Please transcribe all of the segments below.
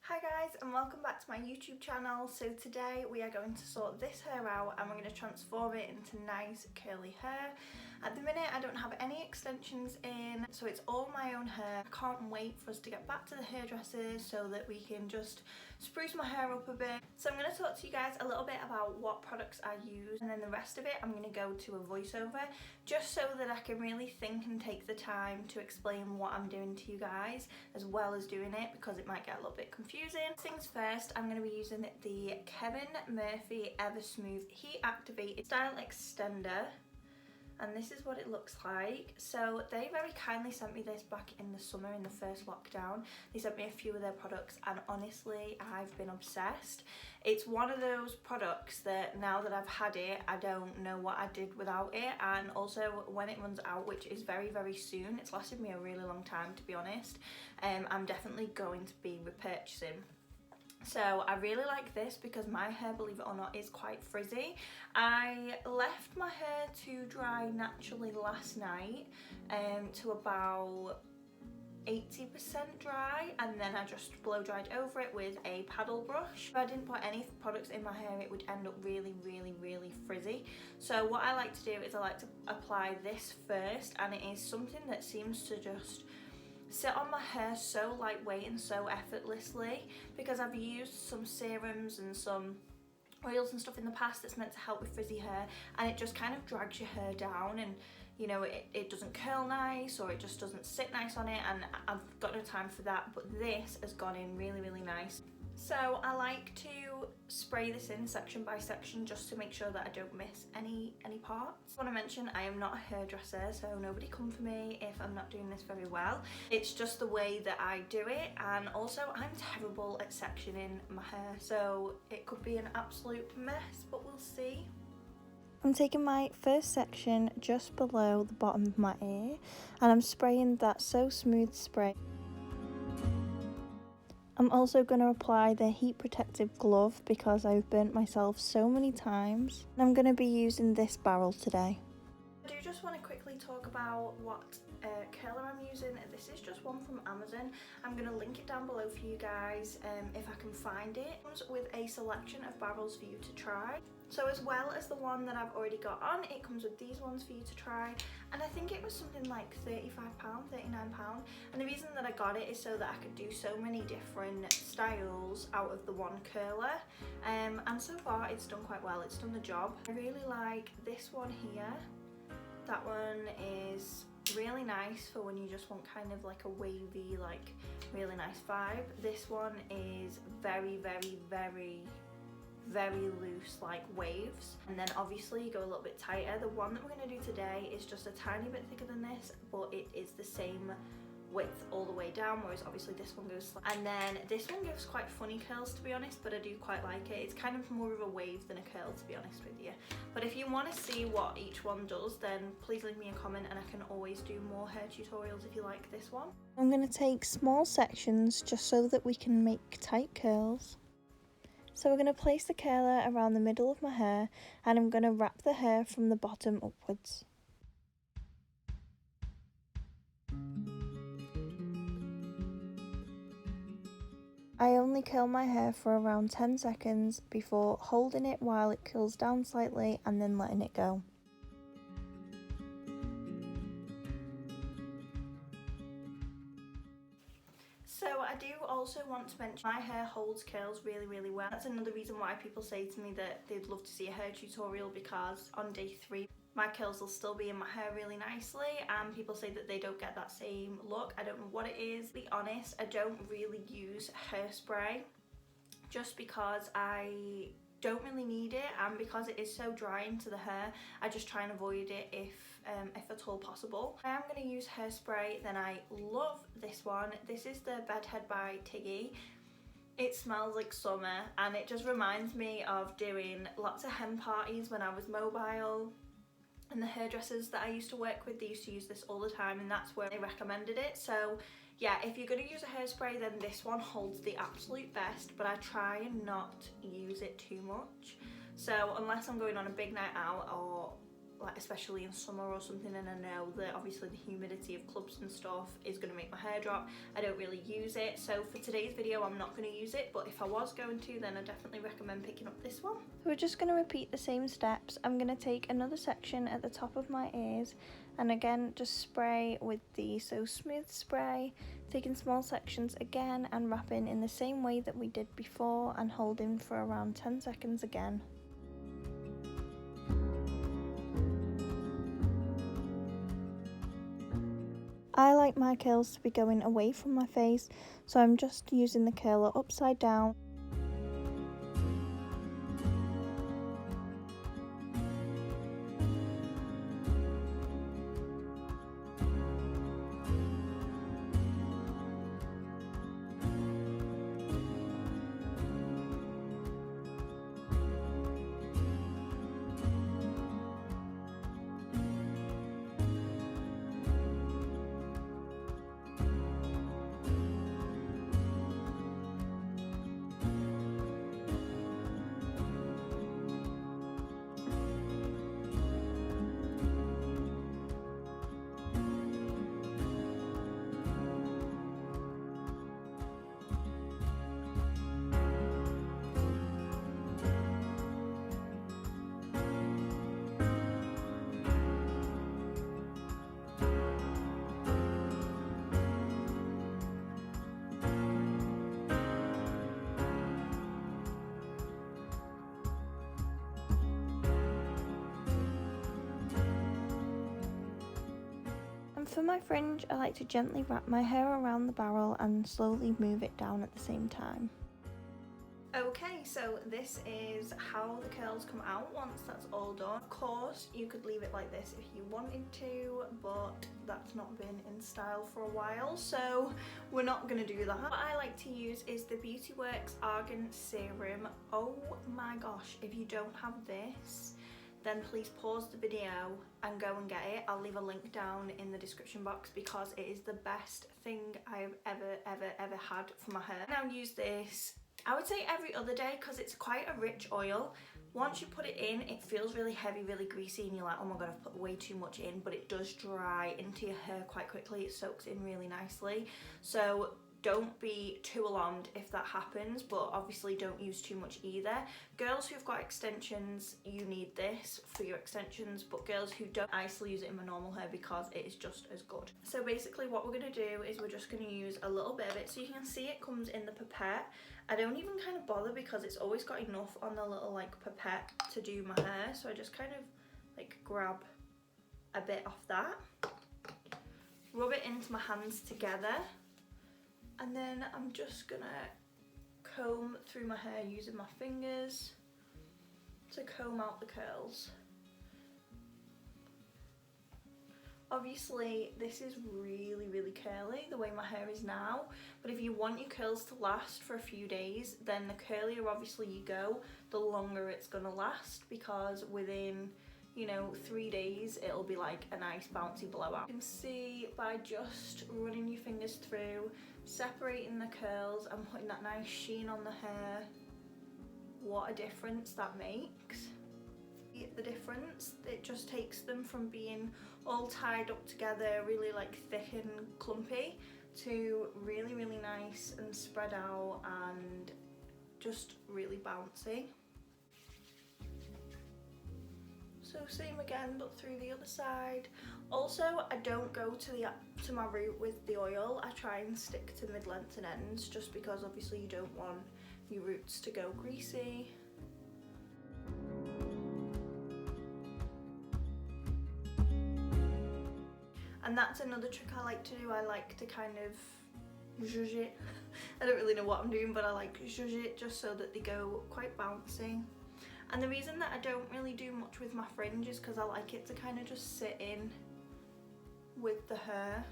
Hi guys, and welcome back to my YouTube channel. So today we are going to sort this hair out and we're going to transform it into nice curly hair. At the minute I don't have any extensions in, so it's all my own hair. I can't wait for us to get back to the hairdressers so that we can just spruce my hair up a bit. So I'm going to talk to you guys a little bit about what products I use, and then the rest of it I'm going to go to a voiceover just so that I can really think and take the time to explain what I'm doing to you guys as well as doing it, because it might get a little bit confusing. Things first, I'm going to be using the Kevin Murphy Ever Smooth Heat Activated Style Extender, and this is what it looks like. So they very kindly sent me this back in the summer in the first lockdown. They sent me a few of their products and honestly I've been obsessed. It's one of those products that now that I've had it I don't know what I did without it, and also when it runs out, which is very soon, it's lasted me a really long time to be honest, I'm definitely going to be repurchasing. So I really like this because my hair, believe it or not, is quite frizzy. I left my hair to dry naturally last night to about 80% dry, and then I just blow dried over it with a paddle brush. If I didn't put any products in my hair it would end up really frizzy. So what I like to do is I like to apply this first, and it is something that seems to just sit on my hair so lightweight and so effortlessly, because I've used some serums and some oils and stuff in the past that's meant to help with frizzy hair, and it just kind of drags your hair down, and you know, it doesn't curl nice or it just doesn't sit nice on it, and I've got no time for that. But this has gone in really nice. So I like to spray this in section by section just to make sure that I don't miss any parts. I want to mention I am not a hairdresser, so nobody come for me if I'm not doing this very well. It's just the way that I do it, and also I'm terrible at sectioning my hair, so it could be an absolute mess, but we'll see. I'm taking my first section just below the bottom of my ear and I'm spraying that So Smooth spray. I'm also going to apply the heat protective glove because I've burnt myself so many times. And I'm going to be using this barrel today. I do just want to quickly talk about what curler I'm using. This is just one from Amazon. I'm going to link it down below for you guys if I can find it. It comes with a selection of barrels for you to try. So as well as the one that I've already got on, it comes with these ones for you to try, and I think it was something like £35, £39, and the reason that I got it is so that I could do so many different styles out of the one curler, and so far it's done quite well, it's done the job. I really like this one here. That one is really nice for when you just want kind of like a wavy, like really nice vibe. This one is very loose, like waves, and then obviously you go a little bit tighter. The one that we're going to do today is just a tiny bit thicker than this, but it is the same width all the way down, whereas obviously this one goes and then this one gives quite funny curls to be honest, but I do quite like it. It's kind of more of a wave than a curl to be honest with you. But if you want to see what each one does, then please leave me a comment and I can always do more hair tutorials if you like this one. I'm going to take small sections just so that we can make tight curls. So we're going to place the curler around the middle of my hair, and I'm going to wrap the hair from the bottom upwards. I only curl my hair for around 10 seconds before holding it while it cools down slightly and then letting it go. So I do also want to mention my hair holds curls really well. That's another reason why people say to me that they'd love to see a hair tutorial, because on day 3 my curls will still be in my hair really nicely, and people say that they don't get that same look. I don't know what it is. To be honest, I don't really use hairspray just because I don't really need it, and because it is so drying to the hair I just try and avoid it if at all possible. I am going to use hairspray. Then I love this one. This is the Bedhead by Tigi. It smells like summer and it just reminds me of doing lots of hen parties when I was mobile, and the hairdressers that I used to work with, they used to use this all the time, and that's where they recommended it. So yeah, if you're going to use a hairspray then this one holds the absolute best, but I try and not use it too much. So unless I'm going on a big night out or like especially in summer or something, and I know that obviously the humidity of clubs and stuff is going to make my hair drop. I don't really use it, so for today's video I'm not going to use it, but if I was going to, then I definitely recommend picking up this one. We're just going to repeat the same steps. I'm going to take another section at the top of my ears, and again just spray with the So Smooth spray, taking small sections again and wrapping in the same way that we did before and holding for around 10 seconds again. I like my curls to be going away from my face, so I'm just using the curler upside down. For my fringe, I like to gently wrap my hair around the barrel and slowly move it down at the same time. Okay, so this is how the curls come out once that's all done. Of course, you could leave it like this if you wanted to, but that's not been in style for a while, so we're not going to do that. What I like to use is the Beauty Works Argan Serum. Oh my gosh, if you don't have this, then please pause the video and go and get it. I'll leave a link down in the description box because it is the best thing I've ever had for my hair. I now use this, I would say every other day, because it's quite a rich oil. Once you put it in, it feels really heavy, really greasy, and you're like, oh my god, I've put way too much in, but it does dry into your hair quite quickly. It soaks in really nicely. So don't be too alarmed if that happens, but obviously don't use too much either. Girls who've got extensions, you need this for your extensions, but girls who don't, I still use it in my normal hair because it is just as good. So basically what we're going to do is we're just going to use a little bit of it. So you can see it comes in the pipette. I don't even kind of bother because it's always got enough on the little like pipette to do my hair, so I just kind of like grab a bit off that, rub it into my hands together, and then I'm just gonna comb through my hair using my fingers to comb out the curls. Obviously this is really curly the way my hair is now, but if you want your curls to last for a few days, then the curlier obviously you go, the longer it's gonna last, because within, you know, 3 days it'll be like a nice bouncy blowout. You can see by just running your fingers through, separating the curls and putting that nice sheen on the hair, what a difference that makes. The difference, it just takes them from being all tied up together, really like thick and clumpy, to really nice and spread out and just really bouncy. So same again, but through the other side. Also, I don't go to my root with the oil. I try and stick to mid-length and ends, just because obviously you don't want your roots to go greasy. And that's another trick I like to do. I like to kind of zhuzh it. I don't really know what I'm doing, but I like zhuzh it just so that they go quite bouncy. And the reason that I don't really do much with my fringe is because I like it to kind of just sit in with the hair.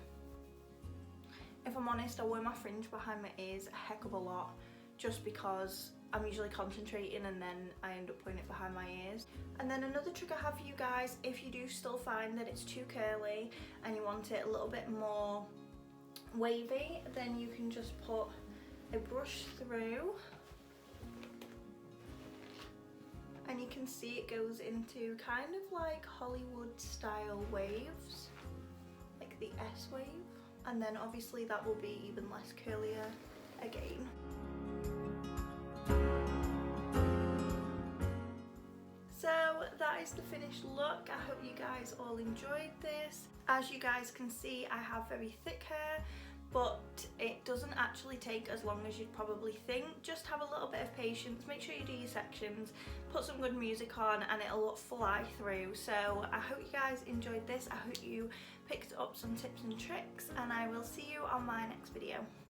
If I'm honest, I wear my fringe behind my ears a heck of a lot, just because I'm usually concentrating and then I end up putting it behind my ears. And then another trick I have for you guys, if you do still find that it's too curly and you want it a little bit more wavy, then you can just put a brush through and you can see it goes into kind of like Hollywood style waves, like the S wave, and then obviously that will be even less curlier again. So that is the finished look. I hope you guys all enjoyed this. As you guys can see, I have very thick hair, but it doesn't actually take as long as you'd probably think. Just have a little bit of patience, make sure you do your sections, put some good music on, and it'll fly through. So I hope you guys enjoyed this. I hope you picked up some tips and tricks, and I will see you on my next video.